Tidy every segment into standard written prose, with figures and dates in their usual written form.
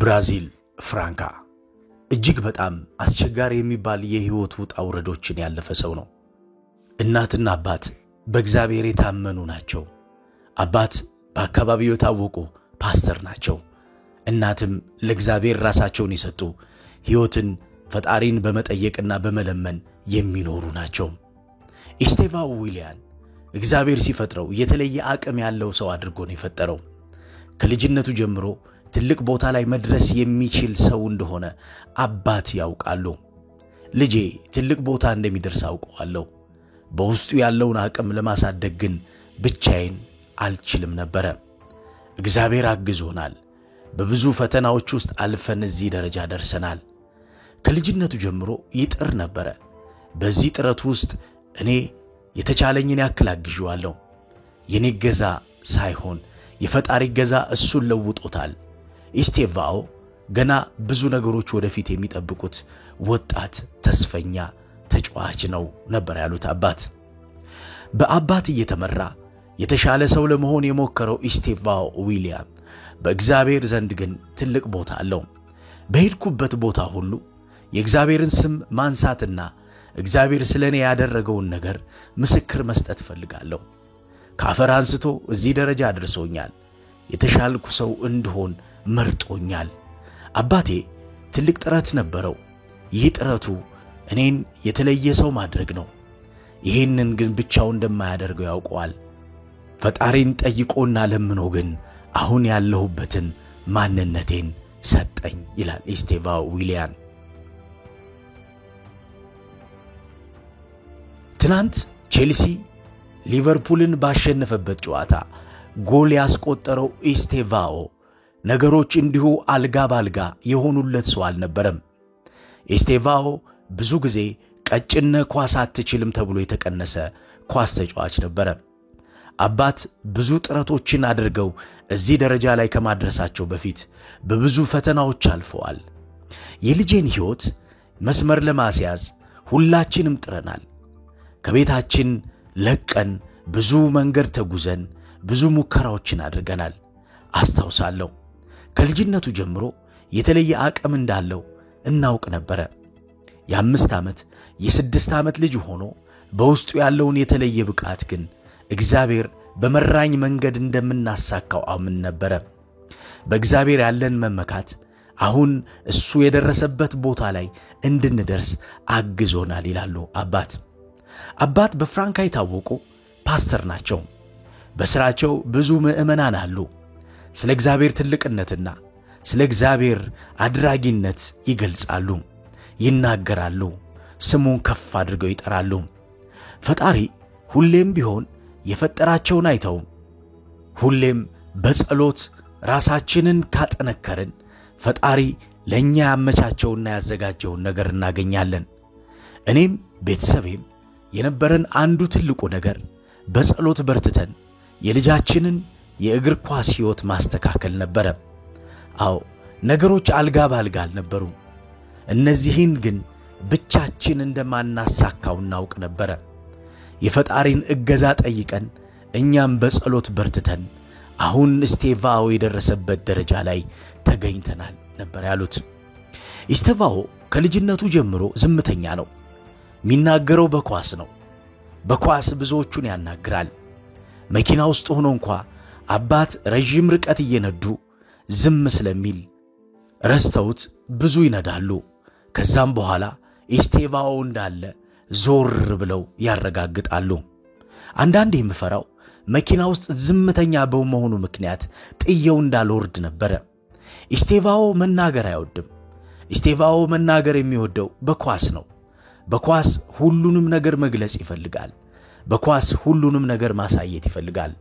በብራዚል ፍራንካ እጅግ በጣም አስቸጋሪ የሚባል የህይወት ውጣ ውረዶችን ያለፈ ሰው ነው። እናትና አባት በእግዚአብሔር የታመኑ ናቸው። አባት በአካባቢው የታወቁ ፓስተር ናቸው። እናትም ለእግዚአብሔር ራሳቸውን የሰጡ ህይወትን ፈጣሪን በመጠየቅና በመለመን የሚኖሩ ናቸው። ኢስቴቫኦ ዊሊያን እግዚአብሔር ሲፈጥረው የተለየ አቅም ያለው ሰው አድርጎ ነው የፈጠረው። ከልጅነቱ ጀምሮ ትልቅ ቦታ ላይ መድረስ የሚችል ሰው እንደሆነ አባት ያውቃሉ። ልጄ ትልቅ ቦታ እንደሚደርስ አውቀዋለሁ። በውስጡ ያለውን አቅም ለማሳደግ ግን ብቻዬን አልችልም ነበር። እግዚአብሔር አግዞናል። በብዙ ፈተናዎች ውስጥ አልፈን እዚህ ደረጃ ደርሰናል። ከልጅነቱ ጀምሮ ይጥር ነበር። በዚህ ጥረት ውስጥ እኔ የተቻለኝን ያክል አግዤዋለሁ። የኔ ገዛ ሳይሆን የፈጣሪ ገዛ እሱን ለውጦታል። ኢስቴቫኦ ገና ብዙ ነገሮች ወደፊት የሚጠብቁት ወጣት ተስፈኛ ተጫዋች ነው ነበር ያሉት አባት። በአባት እየተመራ የተሻለ ሰው ለመሆን የሞከረው ኢስቴቫኦ ዊሊያን በእግዚአብሔር ዘንድ ግን ትልቅ ቦታ አለው። በሄድኩበት ቦታ ሁሉ የእግዚአብሔርን ስም ማንሳትና እግዚአብሔር ስለኔ ያደረገውን ነገር ምስክር መስጠት ፈልጋለሁ። ከአፈር አንስቶ እዚህ ደረጃ አድርሶኛል። የተሻልኩ ሰው እንድሆን መርጦኛል። አባቴ ትልቅ ጥረት ነበረው። ይህ ጥረቱ እኔን የተለየ ሰው ማድረግ ነው። ይሄንን ግን ብቻው እንደማያደርገው ያውቀዋል። ፈጣሪን ጠይቆና ለምኖ ግን አሁን ያለሁበትን ማንነቴን ሰጠኝ ይላል ኢስቴቫኦ ዊሊያን። ትናንት ቼልሲ ሊቨርፑልን ባሸነፈበት ጨዋታ ጎል ያስቆጠረው ኢስቴቫኦ ነገሮች እንዲሁ አልጋ ባልጋ የሆኑለት ሰው አልነበረም። ኢስቴቫኦ ብዙ ጊዜ ቀጭነ ኳስ አትችልም ተብሎ የተቀነሰ ኳስ ተጫዋች ነበር። አባት ብዙ ጥረቶችን አድርገው እዚህ ደረጃ ላይ ከማድረሳቸው በፊት በብዙ ፈተናዎች አልፈዋል። የልጄን ሕይወት መስመር ለማስያዝ ሁላችንም ጥረናል። ከቤታችን ለቀን ብዙ መንገድ ተጉዘን ብዙ ሙከራዎችን አድርገናል። አስታውሳለሁ ከልጅነቱ ጀምሮ የተለየ አቅም እንዳለው እናውቅ ነበር። የ5 ዓመት የ6 ዓመት ልጅ ሆኖ በውስጡ ያለውን የተለየ ብቃት ግን እግዚአብሔር በመራኝ መንገድ እንደምናሳካው አምን ነበር። በእግዚአብሔር ያለን መመካት አሁን እሱ የደረሰበት ቦታ ላይ እንድንደርስ አግዞናል ይላሉ አባት። አባት በፍራንካ የታወቁ ፓስተር ናቸው። በስራቸው ብዙ ምዕመናን አሉ። ስለ እግዚአብሔር ትልቅነትና ስለ እግዚአብሔር አድራጊነት ይገልጻሉ፣ ይናገራሉ፣ ስሙን ከፍ አድርገው ይጠራሉ። ፈጣሪ ሁሌም ቢሆን የፈጠራቸውን አይተው ሁሌም በጸሎት ራሳችንን ካጠነከርን ፈጣሪ ለኛ ያመቻቸውና ያዘጋጀውን ነገር እናገኛለን። እኔም ቤተሰቤም የነበረን አንዱ ትልቁ ነገር በጸሎት በርትተን የልጃችንን የእግር ኳስ ሕይወት ማስተካከል ነበር። አዎ ነገሮች አልጋ ባልጋ አልነበሩ። እነዚህን ግን ብቻችን እንደማናሳካው እናውቅ ነበር። የፈጣሪን እገዛ ጠይቀን እኛም በጸሎት በርትተን አሁን ኢስቴቫኦ የደረሰበት ደረጃ ላይ ተገኝተናል ነበር ያሉት። ኢስቴቫኦ ከልጅነቱ ጀምሮ ዝምተኛ ነው። የሚናገረው በኳስ ነው። በኳስ ብዙዎቹን ያናግራል። መኪና ውስጥ ሆኖ እንኳን አባት ረጅም ርቀት እየነዱ ዝም ስለሚል ረስተውት ብዙ ይነዳሉ። ከዛም በኋላ ኢስቴቫኦ እንዳለ ዞር ብለው ያረጋግጣሉ። አንዳንዴ የምፈራው መኪና ውስጥ ዝምተኛ በመሆኑ ምክንያት ጥየው እንዳልወርድ ነበር። ኢስቴቫኦ መናገር አይወድም። ኢስቴቫኦ መናገር የሚወደው በኳስ ነው። በኳስ ሁሉንም ነገር መግለጽ ይፈልጋል። በኳስ ሁሉንም ነገር ማሳየት ይፈልጋል።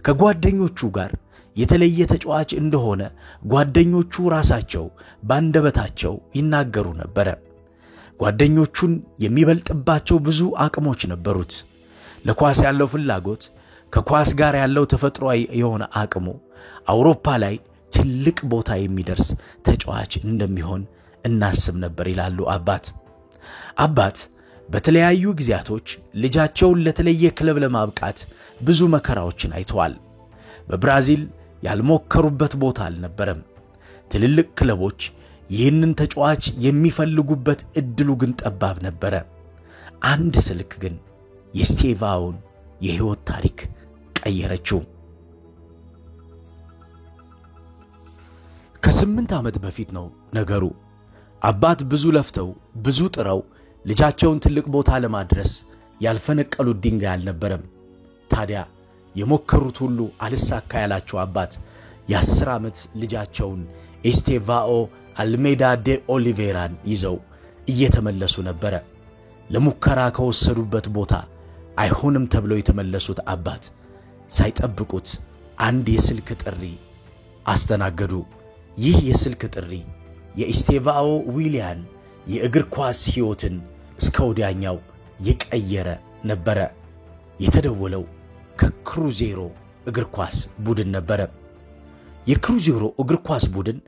ከጓደኞቹ ጋር የተለየ ተጫዋች እንደሆነ ጓደኞቹ ራሳቸው ባንደበታቸው ይናገሩ ነበር። ጓደኞቹን የሚበልጥባቸው ብዙ አቅሞች ነበሩት። ለኳስ ያለው ፍላጎት ከኳስ ጋር ያለው ተፈጥሯዊ የሆነ አቅሙ አውሮፓ ላይ ትልቅ ቦታ የሚደርስ ተጫዋች እንደሚሆን እናስብ ነበር ይላሉ አባት። አባት በተለያዩ ጊዜያቶች ልጃቸውን ለተለየ ክለብ ለማብቃት ብዙ መከራዎችን አይተዋል። በብራዚል ያልሞከሩበት ቦታ አልነበረም። ትልልቅ ክለቦች ይህንን ተጫዋች የሚፈልጉበት እድሉ ግን ጠባብ ነበረ። አንድ ስልክ ግን የስቴቫኦን የህይወት ታሪክ ቀየረችው። ከ8 ዓመት በፊት ነው ነገሩ። አባት ብዙ ለፍተው ብዙ ጥረው ልጃቸውን ትልቅ ቦታ ለማድረስ ያልፈነቀሉት ድንጋይ አልነበረም። ታዲያ የሞከሩት ሁሉ አልሳካ ያላቸው አባት የ10 ዓመት ልጃቸውን ኤስቴቫኦ አልሜዳ ዴ ኦሊቬራን ይዘው እየተመለሱ ነበረ። ለሙከራ ከወሰዱበት ቦታ አይሆንም ተብለው የተመለሱት አባት ሳይጠብቁት አንድ የስልክ ጥሪ አስተናገዱ። ይህ የስልክ ጥሪ የኤስቴቫኦ ዊሊያን የእግር ኳስ ሕይወትን እስከ ወዲያኛው የቀየረ ነበረ። የተደወለው ከክሩዜሮ እግር ኳስ ቡድን ነበረ። የክሩዜሮ እግር ኳስ ቡድን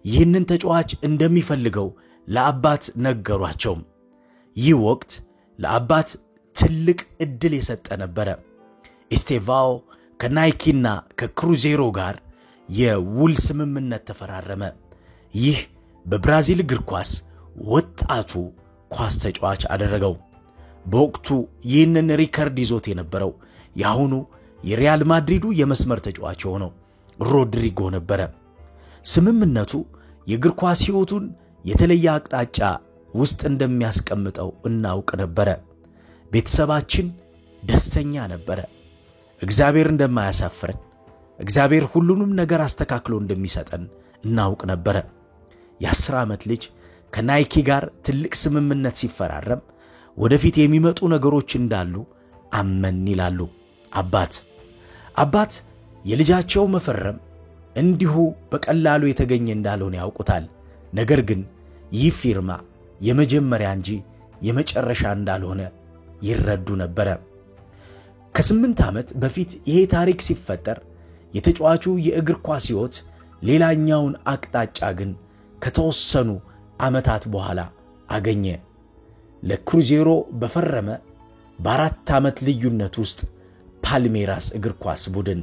ይህንን ተጫዋች እንደሚፈልገው ለአባት ነገሯቸው። ይህ ወቅት ለአባት ትልቅ እድል የሰጠ ነበረ። ኤስቴቫኦ ከናይኪና ከክሩዜሮ ጋር የውል ስምምነት ተፈራረመ። ይህ በብራዚል እግር ኳስ ወጣቱ ኳስ ተጫዋች አደረገው። በወቅቱ ይህንን ሪከርድ ይዞት የነበረው ያሁኑ የሪያል ማድሪዱ የመስመር ተጫዋች ሆነው ሮድሪጎ ነበረ። ስምምነቱ የእግር ኳስ ሕይወቱን የተለየ አቅጣጫ ውስጥ እንደሚያስቀምጠው እናውቅ ነበረ። ቤተሰባችን ደስተኛ ነበረ። እግዚአብሔር እንደማያሳፍረን፣ እግዚአብሔር ሁሉንም ነገር አስተካክሎ እንደሚሰጠን እናውቅ ነበረ። የ10 ዓመት ልጅ ከናይኪ ጋር ትልቅ ስምምነት ሲፈራረም ወደፊት የሚመጡ ነገሮች እንዳሉ አመን ይላሉ አባት የልጃቸው መፈረም እንዲሁ በቀላሉ የተገኘ እንዳልሆነ ያውቁታል። ነገር ግን ይህ ፊርማ የመጀመሪያ እንጂ የመጨረሻ እንዳልሆነ ይረዱ ነበረ። ከ8 ዓመት በፊት ይሄ ታሪክ ሲፈጠር የተጫዋቹ የእግር ኳስ ሕይወት ሌላኛውን አቅጣጫ ግን ከተወሰኑ ዓመታት በኋላ አገኘ። ለክሩዜሮ በፈረመ በ4 ዓመት ልዩነት ውስጥ ፓልሜራስ እግር ኳስ ቡድን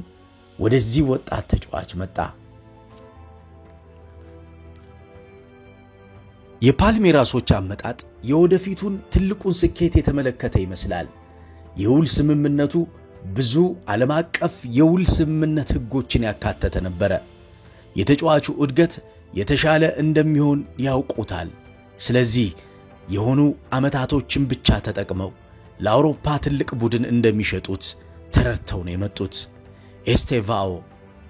ወደዚህ ወጣት ተጫዋች መጣ። የፓልሜራሶች አመጣጥ የወደፊቱን ትልቁን ስኬት የተመለከተ ይመስላል። የውል ስምምነቱ ብዙ ዓለም አቀፍ የውል ስምምነት ሕጎችን ያካተተ ነበረ። የተጫዋቹ እድገት የተሻለ እንደሚሆን ያውቁታል። ስለዚህ የሆኑ ዓመታቶችን ብቻ ተጠቅመው ለአውሮፓ ትልቅ ቡድን እንደሚሸጡት ተረድተው ነው የመጡት። ኤስቴቫኦ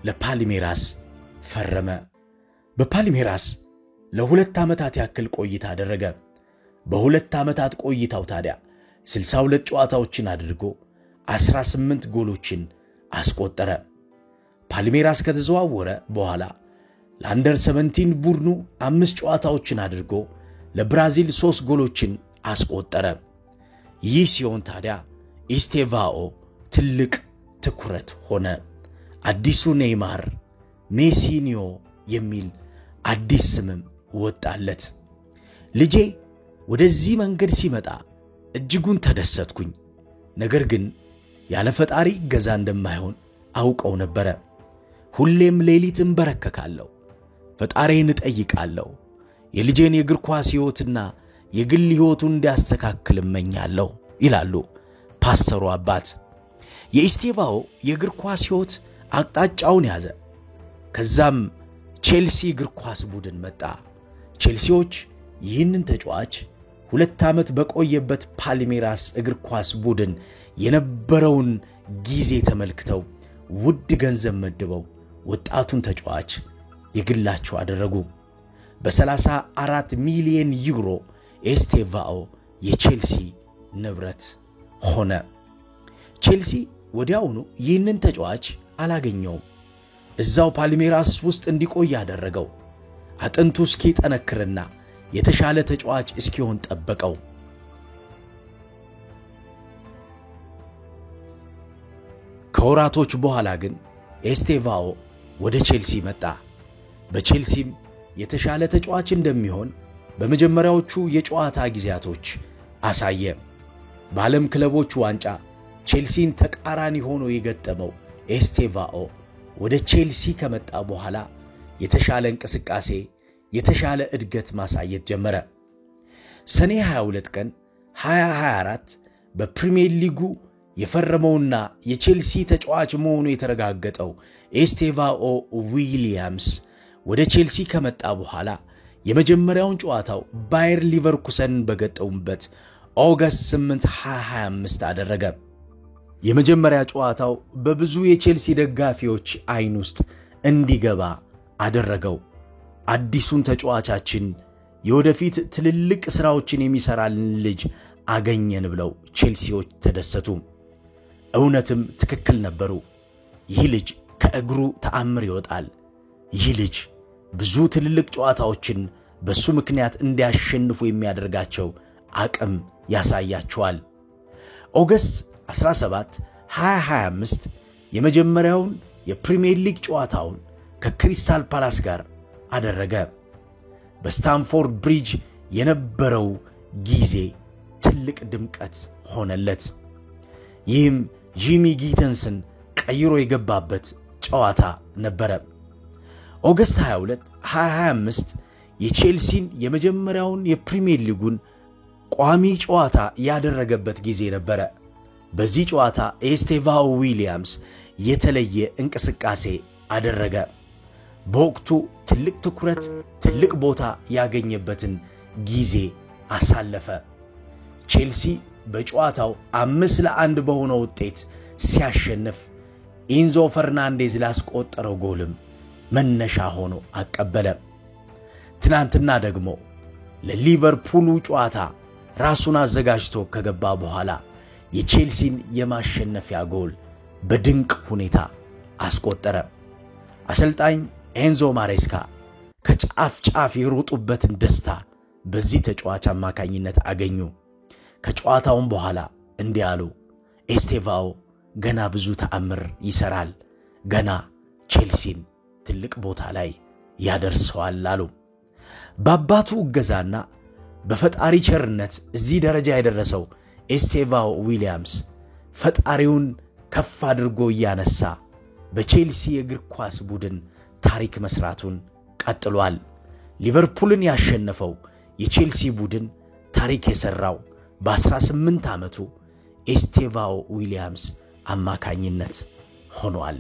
ለፓልሜራስ ፈረመ። በፓልሜራስ ለ2 ዓመታት ያክል ቆይታ አደረገ። በ2 ዓመታት ቆይታው ታዲያ 62 ጨዋታዎችን አድርጎ 18 ጎሎችን አስቆጠረ። ፓልሜራስ ከተዘዋወረ በኋላ ለአንደር 17 ቡድኑ 5 ጨዋታዎችን አድርጎ ለብራዚል 3 ጎሎችን አስቆጠረ። ይህ ሲሆን ታዲያ ኤስቴቫኦ ትልቅ ትኩረት ሆነ። አዲሱ ኔይማር፣ ሜሲኒዮ የሚል አዲስ ስምም ወጣለት። ልጄ ወደዚህ መንገድ ሲመጣ እጅጉን ተደሰትኩኝ። ነገር ግን ያለ ፈጣሪ ገዛ እንደማይሆን አውቀው ነበረ። ሁሌም ሌሊት እንበረከካለሁ፣ ፈጣሪን እጠይቃለሁ። የልጄን የእግር ኳስ ሕይወትና የግል ሕይወቱን እንዲያስተካክል እመኛለሁ ይላሉ ፓስተሩ አባት። የኤስቴቫኦ የእግር ኳስ ሕይወት አቅጣጫውን ያዘ። ከዛም ቼልሲ እግር ኳስ ቡድን መጣ። ቼልሲዎች ይህንን ተጫዋች 2 ዓመት በቆየበት ፓልሜራስ እግር ኳስ ቡድን የነበረውን ጊዜ ተመልክተው ውድ ገንዘብ መድበው ወጣቱን ተጫዋች የግላቸው አደረጉ። በ34 ሚሊዮን ዩሮ ኤስቴቫኦ የቼልሲ ንብረት ሆነ። ቼልሲ ወዲያውኑ ይህንን ተጫዋች አላገኘውም። እዛው ፓልሜራስ ውስጥ እንዲቆይ ያደረገው አጥንቱ እስኪጠነክርና የተሻለ ተጫዋች እስኪሆን ጠበቀው። ከወራቶች በኋላ ግን ኤስቴቫኦ ወደ ቼልሲ መጣ። በቼልሲም የተሻለ ተጫዋች እንደሚሆን በመጀመሪያዎቹ የጨዋታ ጊዜያቶች አሳየ። በዓለም ክለቦች ዋንጫ ቼልሲን ተቃራኒ ሆኖ የገጠመው ኤስቴቫኦ ወደ ቼልሲ ከመጣ በኋላ የተሻለ እንቅስቃሴ የተሻለ እድገት ማሳየት ጀመረ። ሰኔ 22 ቀን 2024 በፕሪሚየር ሊጉ የፈረመውና የቼልሲ ተጫዋች መሆኑ የተረጋገጠው ኤስቴቫኦ ዊሊያምስ ወደ ቼልሲ ከመጣ በኋላ የመጀመሪያውን ጨዋታው ባየር ሊቨርኩሰን በገጠሙበት ኦገስት 8 2025 አደረገ። የመጀመሪያ ጨዋታው በብዙ የቼልሲ ደጋፊዎች አይን ውስጥ እንዲገባ አደረገው። አዲሱን ተጫዋቻችን የወደፊት ትልልቅ ስራዎችን የሚሰራልን ልጅ አገኘን ብለው ቼልሲዎች ተደሰቱ። እውነትም ትክክል ነበሩ። ይህ ልጅ ከእግሩ ተአምር ይወጣል። ይህ ልጅ ብዙ ትልልቅ ጨዋታዎችን በሱ ምክንያት እንዲያሸንፉ የሚያደርጋቸው አቅም ያሳያቸዋል። ኦገስት 17 2025 የመጀመሪያውን የፕሪሚየር ሊግ ጨዋታውን ከክሪስታል ፓላስ ጋር አደረገ። በስታንፎርድ ብሪጅ የነበረው ጊዜ ትልቅ ድምቀት ሆነለት። ይህም ጂሚ ጊተንስን ቀይሮ የገባበት ጨዋታ ነበረ። ኦገስት 22 2025 የቼልሲን የመጀመሪያውን የፕሪሚየር ሊጉን ቋሚ ጨዋታ ያደረገበት ጊዜ ነበረ። በዚህ ጨዋታ ኤስቴቫኦ ዊሊያምስ የተለየ እንቅስቃሴ አደረገ። በወቅቱ ትልቅ ትኩረት ትልቅ ቦታ ያገኘበትን ጊዜ አሳለፈ። ቼልሲ በጨዋታው 5-1 በሆነ ውጤት ሲያሸንፍ ኢንዞ ፈርናንዴዝ ላስቆጠረው ጎልም መነሻ ሆኖ አቀበለ። ትናንትና ደግሞ ለሊቨርፑሉ ጨዋታ ራሱን አዘጋጅቶ ከገባ በኋላ የቼልሲን የማሸነፊያ ጎል በድንቅ ሁኔታ አስቆጠረ። አሰልጣኝ ኤንዞ ማሬስካ ከጫፍ ጫፍ የሮጡበትን ደስታ በዚህ ተጫዋች አማካኝነት አገኙ። ከጨዋታውም በኋላ እንዲህ አሉ፣ ኤስቴቫኦ ገና ብዙ ተአምር ይሰራል፣ ገና ቼልሲን ትልቅ ቦታ ላይ ያደርሰዋል አሉ። በአባቱ እገዛና በፈጣሪ ቸርነት እዚህ ደረጃ የደረሰው ኤስቴቫኦ ዊሊያምስ ፈጣሪውን ከፍ አድርጎ ያነሳ በቼልሲ የእግር ኳስ ቡድን ታሪክ መስራቱን ቀጥሏል። ሊቨርፑልን ያሸነፈው የቼልሲ ቡድን ታሪክ የሰራው በ18 ዓመቱ ኤስቴቫኦ ዊሊያምስ አማካኝነት ሆኗል።